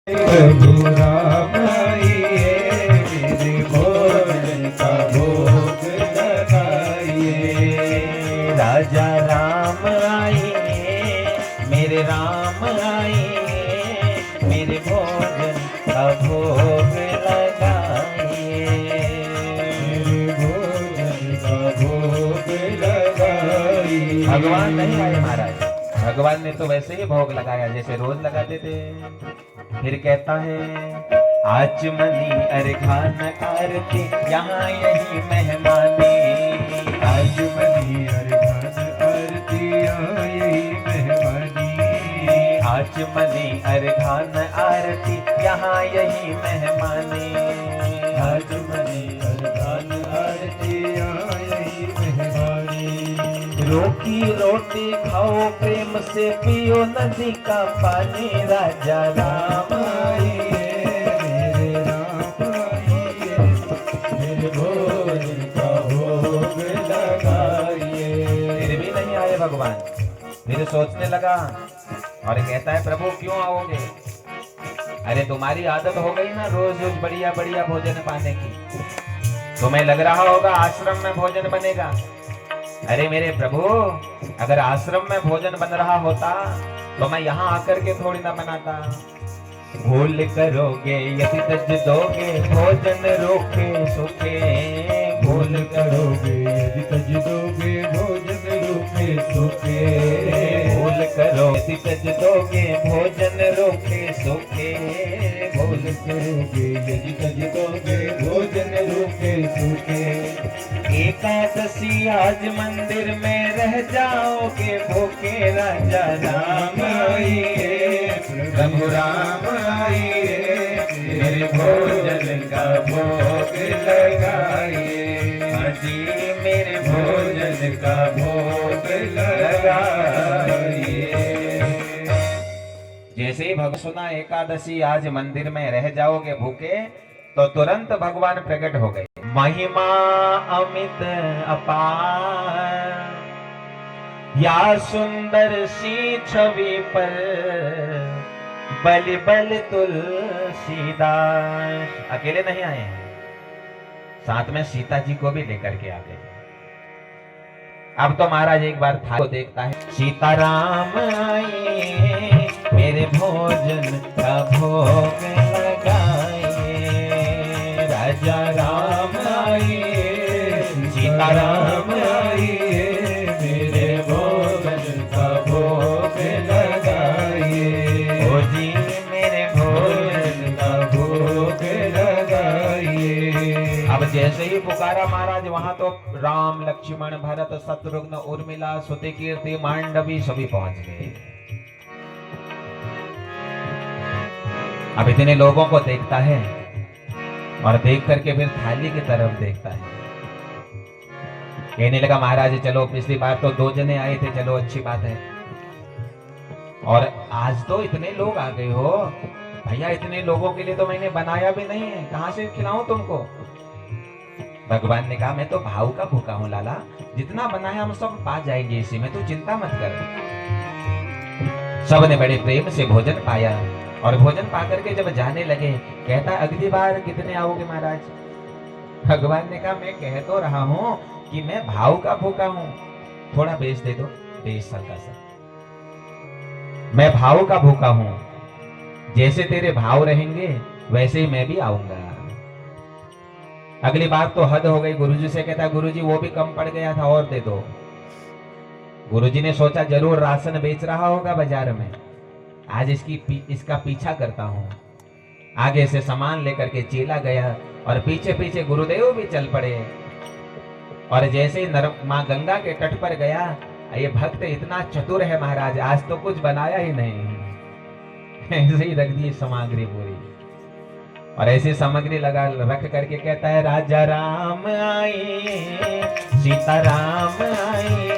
प्रभु राम आइए, मेरे भोजन का भोग लगाइए। राजा राम आइए, मेरे राम आइए, मेरे भोजन का भोग लगाइए। मेरे भोजन का भोग लगाइए। भगवान नहीं आए महाराज, भगवान ने तो वैसे ही भोग लगाया जैसे रोज लगाते थे। फिर कहता है आचमनी अर्घान आरती यहाँ यही मेहमानी। आचमनी अर्घान आरती यहाँ यही मेहमानी। आचमनी अर्घान आरती यहाँ यही मेहमानी। आचमनी अर्घान आरती यहाँ यही मेहमानी। रोटी रोटी खाओ प्रेम से पियो नदी का पानी। राजा राम आइए, मेरे राम आइए, मेरे भोजन का भोग लगाइए। फिर भी नहीं आए भगवान। फिर सोचने लगा और कहता है प्रभु क्यों आओगे? अरे तुम्हारी आदत हो गई ना रोज रोज बढ़िया बढ़िया भोजन पाने की। तुम्हें लग रहा होगा आश्रम में भोजन बनेगा। अरे मेरे प्रभु, अगर आश्रम में भोजन बन रहा होता तो मैं यहाँ आकर के थोड़ी ना बनाता। भूल करोगे यदि तज दोगे भोजन रोके सूखे। भूल करोगे यदि तज दोगे भोजन रूखे सूखे। भूल करो यदि तज दोगे भोजन रोके सूखे। भूल करोगे यदि तज दोगे भोजन रूखे सूखे। एकादशी आज मंदिर में रह जाओगे भूखे। राजा राम आइए, प्रभु राम आइए, मेरे भोजन का भोग लगाइए। जी मेरे भोजन का भोग लगाइए। जैसे ही भगवान सुना एकादशी आज मंदिर में रह जाओगे भूखे तो तुरंत भगवान प्रकट हो गए। महिमा अमित अपार या सुंदर सी छवि पर बलि बल तुलसीदास। अकेले नहीं आए हैं, साथ में सीता जी को भी लेकर के आ गए। अब तो महाराज एक बार था को देखता है। सीताराम आइए, मेरे भोजन का भोग लगाइए। राजा राम आइए, सीताराम आइए, मेरे भोजन का भोग लगाइए। ओ जी मेरे भोजन का भोग लगाइए। अब जैसे ही पुकारा महाराज वहां तो राम लक्ष्मण भरत शत्रुघ्न उर्मिला सुतिकीर्ति मांडवी सभी पहुंच गए। अब इतने लोगों को देखता है और देख करके फिर थाली की तरफ देखता है। कहने लगा महाराज चलो पिछली बार तो 2 जने आए थे, चलो अच्छी बात है, और आज तो इतने लोग आ गए हो भैया। इतने लोगों के लिए तो मैंने बनाया भी नहीं है, कहां से खिलाऊं तुमको? भगवान ने कहा मैं तो भाव का भूखा हूं लाला, जितना बनाया हम सब पा जाएंगे, इसी में तू चिंता मत कर। सब ने बड़े प्रेम से भोजन पाया और भोजन पा करके जब जाने लगे कहता अगली बार कितने आओगे महाराज? भगवान ने कहा मैं कह तो रहा हूं कि मैं भाव का भूखा हूं, थोड़ा बेच दे दो, बेच हल्का सा। मैं भाव का भूखा हूं, जैसे तेरे भाव रहेंगे वैसे ही मैं भी आऊंगा। अगली बार तो हद हो गई। गुरुजी से कहता गुरुजी वो भी कम पड़ गया था और दे दो। गुरुजी ने सोचा जरूर राशन बेच रहा होगा बाजार में, आज इसका पीछा करता हूं। आगे से सामान लेकर के चेला गया और पीछे पीछे गुरुदेव भी चल पड़े। और जैसे ही मां गंगा के तट पर गया, ये भक्त इतना चतुर है महाराज, आज तो कुछ बनाया ही नहीं, ऐसे ही रख दी सामग्री पूरी। और ऐसी सामग्री लगा रख करके कहता है राजा राम आइए, सीता राम आइए,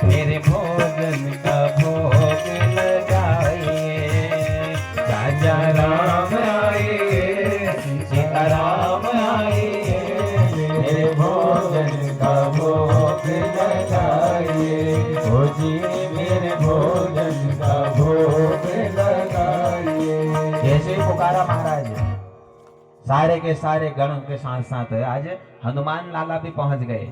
मेरे भोजन का भोग लगाइए। राजा राम आइए, सीता राम आइए, मेरे भोजन का भोग लगाइए। ओ जी मेरे भोजन का भोग लगाइए। जैसे ही पुकारा महाराज, सारे के सारे गण के साथ साथ आज हनुमान लाला भी पहुंच गए।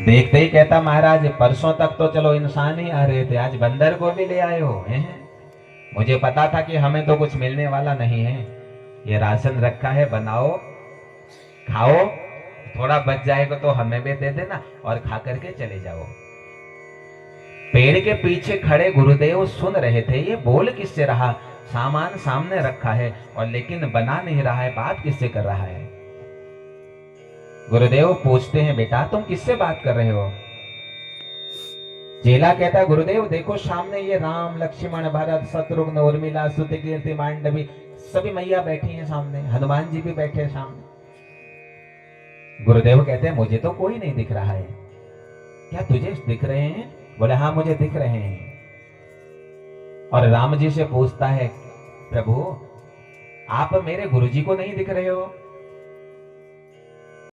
देखते ही कहता महाराज परसों तक तो चलो इंसान ही आ रहे थे, आज बंदर को भी ले आए हो हैं? मुझे पता था कि हमें तो कुछ मिलने वाला नहीं है। ये राशन रखा है, बनाओ खाओ, थोड़ा बच जाएगा तो हमें भी दे देना और खा करके चले जाओ। पेड़ के पीछे खड़े गुरुदेव सुन रहे थे, ये बोल किससे रहा, सामान सामने रखा है और लेकिन बना नहीं रहा है, बात किससे कर रहा है। गुरुदेव पूछते हैं बेटा तुम किससे बात कर रहे हो। चेला कहता है गुरुदेव देखो सामने ये राम लक्ष्मण भरत शत्रुघ्न उर्मिला स्तुति कीर्ति मांडवी सभी मैया बैठी हैं सामने, हनुमान जी भी बैठे हैं सामने। गुरुदेव कहते हैं मुझे तो कोई नहीं दिख रहा है, क्या तुझे दिख रहे हैं? बोले हाँ मुझे दिख रहे हैं। और राम जी से पूछता है प्रभु आप मेरे गुरुजी को नहीं दिख रहे हो?